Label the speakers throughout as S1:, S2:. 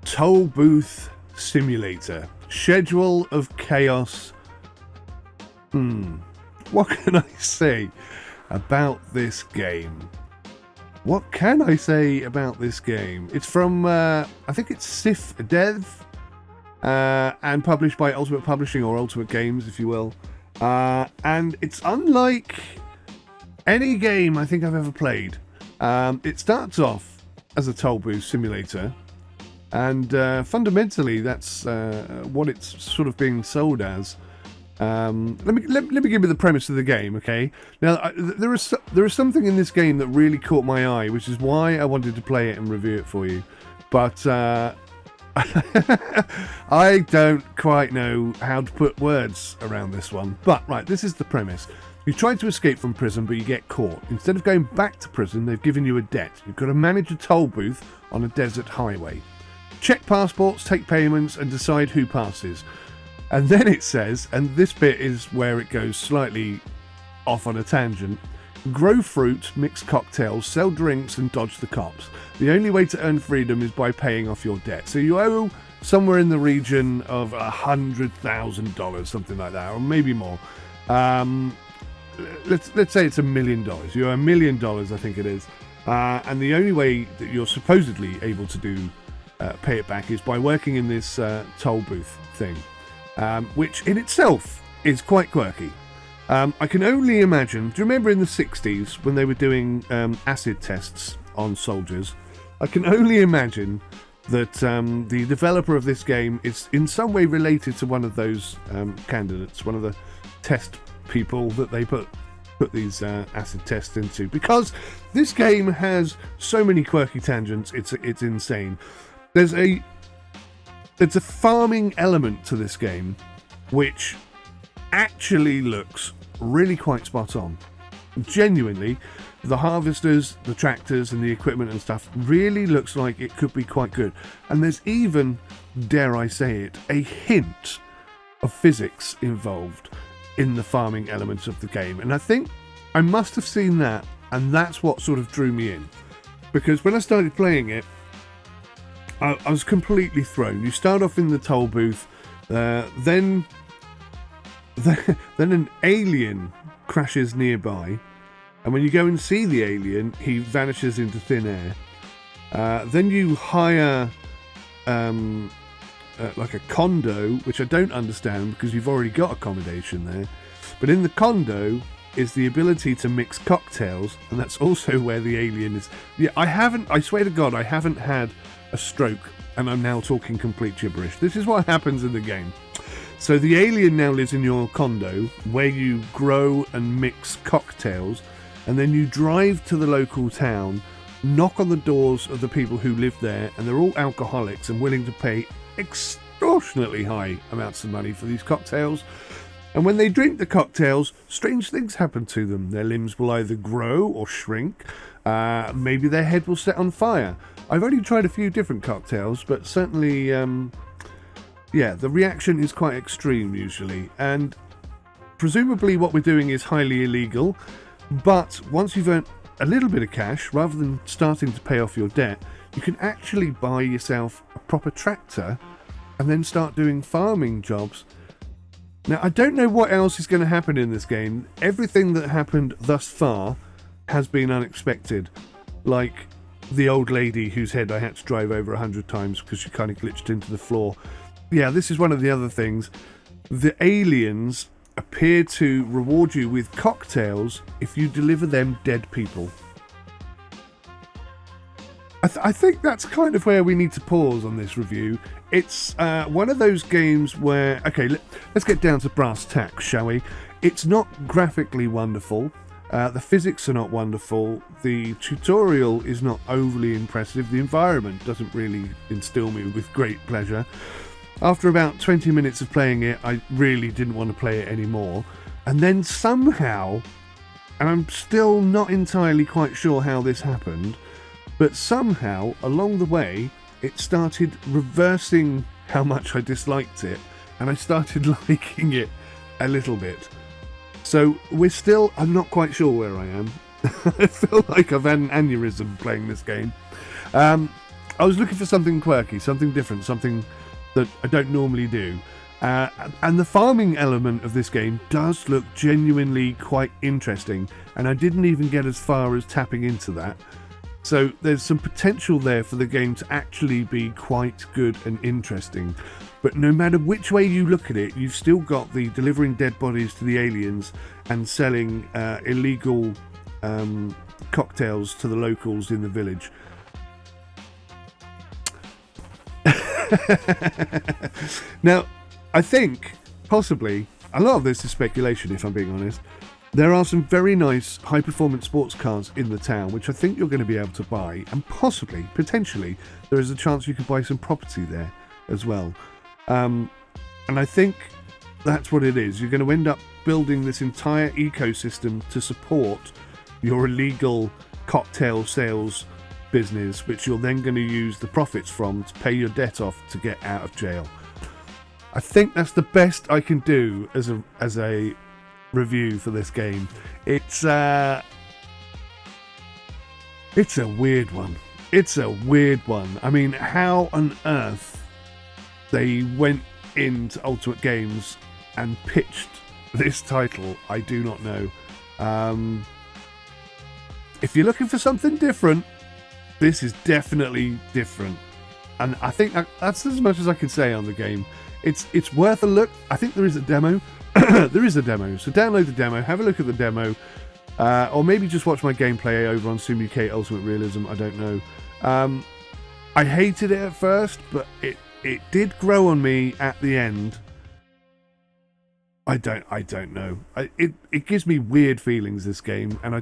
S1: Toll Booth Simulator. Schedule of Chaos. What can I say about this game? What can I say about this game? It's from, I think it's Sif Dev, and published by Ultimate Publishing, or Ultimate Games, if you will. And it's unlike any game I think I've ever played. It starts off as a toll booth simulator, and fundamentally that's what it's sort of being sold as. Let me give you the premise of the game, okay? Now, there is something in this game that really caught my eye, which is why I wanted to play it and review it for you. But I don't quite know how to put words around this one. But, right, this is the premise. You try to escape from prison, but you get caught. Instead of going back to prison, they've given you a debt. You've got to manage a toll booth on a desert highway. Check passports, take payments, and decide who passes. And then it says, and this bit is where it goes slightly off on a tangent, grow fruit, mix cocktails, sell drinks, and dodge the cops. The only way to earn freedom is by paying off your debt. So you owe somewhere in the region of $100,000, something like that, or maybe more. Let's say it's $1 million. You owe $1 million, I think it is. And the only way that you're supposedly able to pay it back is by working in this toll booth thing, which in itself is quite quirky. I can only imagine, do you remember in the 60s when they were doing acid tests on soldiers? I can only imagine that the developer of this game is in some way related to one of those candidates, one of the test people that they put these acid tests into, because this game has so many quirky tangents. It's insane. There's a farming element to this game which actually looks really quite spot on. Genuinely, the harvesters, the tractors and the equipment and stuff really looks like it could be quite good. And there's even, dare I say it, a hint of physics involved in the farming elements of the game. And I think I must have seen that, and that's what sort of drew me in. Because when I started playing it, I was completely thrown. You start off in the toll booth, then an alien crashes nearby, and when you go and see the alien, he vanishes into thin air. Then you hire like a condo, which I don't understand because you've already got accommodation there. But in the condo is the ability to mix cocktails, and that's also where the alien is. Yeah, I swear to God, I haven't had a stroke, and I'm now talking complete gibberish. This is what happens in the game. So the alien now lives in your condo, where you grow and mix cocktails, and then you drive to the local town, knock on the doors of the people who live there, and they're all alcoholics and willing to pay extortionately high amounts of money for these cocktails. And when they drink the cocktails, strange things happen to them. Their limbs will either grow or shrink. Maybe their head will set on fire. I've only tried a few different cocktails, but certainly, the reaction is quite extreme usually. And presumably what we're doing is highly illegal. But once you've earned a little bit of cash, rather than starting to pay off your debt, you can actually buy yourself a proper tractor and then start doing farming jobs. Now, I don't know what else is going to happen in this game. Everything that happened thus far has been unexpected. Like the old lady whose head I had to drive over 100 times because she kind of glitched into the floor. Yeah, this is one of the other things. The aliens appear to reward you with cocktails if you deliver them dead people. I think that's kind of where we need to pause on this review. It's one of those games where, okay, let's get down to brass tacks, shall we? It's not graphically wonderful. The physics are not wonderful. The tutorial is not overly impressive. The environment doesn't really instill me with great pleasure. After about 20 minutes of playing it, I really didn't want to play it anymore. And then somehow, and I'm still not entirely quite sure how this happened, but somehow, along the way, it started reversing how much I disliked it, and I started liking it a little bit. So I'm not quite sure where I am. I feel like I've had an aneurysm playing this game. I was looking for something quirky, something different, something that I don't normally do. And the farming element of this game does look genuinely quite interesting, and I didn't even get as far as tapping into that. So there's some potential there for the game to actually be quite good and interesting. But no matter which way you look at it, you've still got the delivering dead bodies to the aliens and selling illegal cocktails to the locals in the village. Now, I think, possibly, a lot of this is speculation if I'm being honest, there are some very nice high-performance sports cars in the town, which I think you're going to be able to buy, and possibly, potentially, there is a chance you could buy some property there as well. And I think that's what it is. You're going to end up building this entire ecosystem to support your illegal cocktail sales business, which you're then going to use the profits from to pay your debt off to get out of jail. I think that's the best I can do as a review for this game. It's a weird one. It's a weird one. I mean, how on earth they went into Ultimate Games and pitched this title, I do not know. If you're looking for something different, this is definitely different. And I think that's as much as I can say on the game. It's worth a look. I think there is a demo. There is a demo. So download the demo, have a look at the demo, or maybe just watch my gameplay over on Sim UK Ultimate Realism. I don't know. I hated it at first, but it did grow on me at the end. I don't know. It gives me weird feelings, this game, and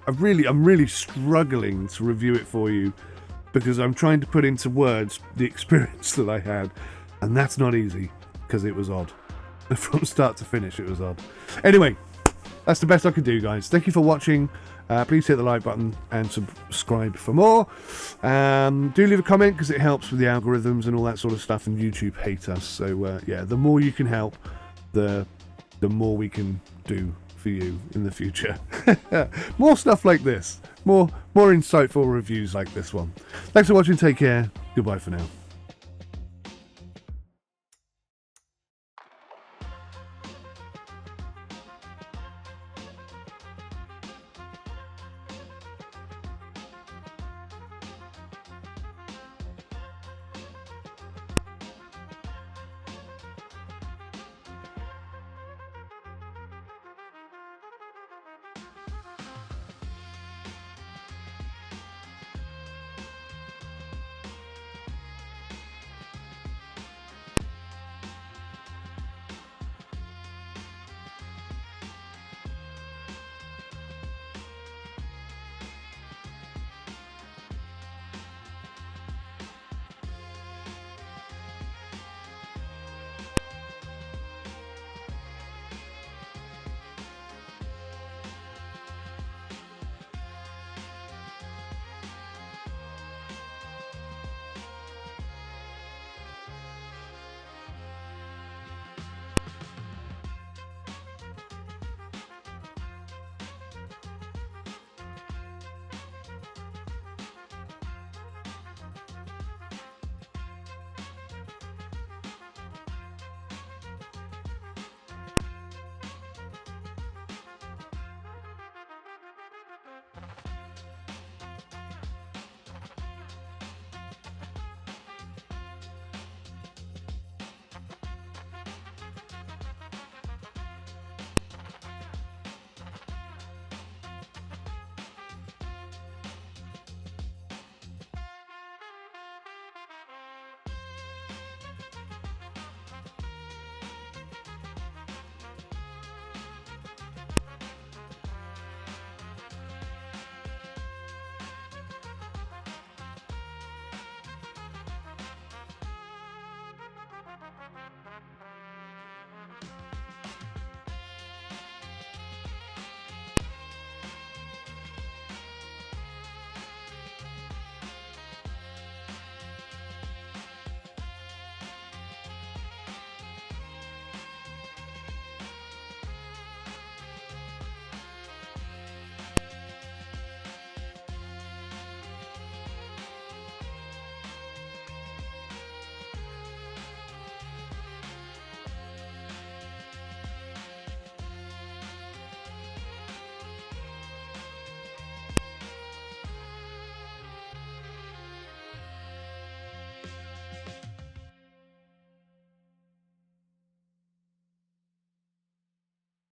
S1: I'm really struggling to review it for you because I'm trying to put into words the experience that I had, and that's not easy because it was odd. From start to finish, it was odd. Anyway, that's the best I could do, guys. Thank you for watching. Please hit the like button and subscribe for more. Do leave a comment because it helps with the algorithms and all that sort of stuff, and YouTube hate us. So yeah, the more you can help, the more we can do for you in the future. More stuff like this. More insightful reviews like this one. Thanks for watching. Take care. Goodbye for now.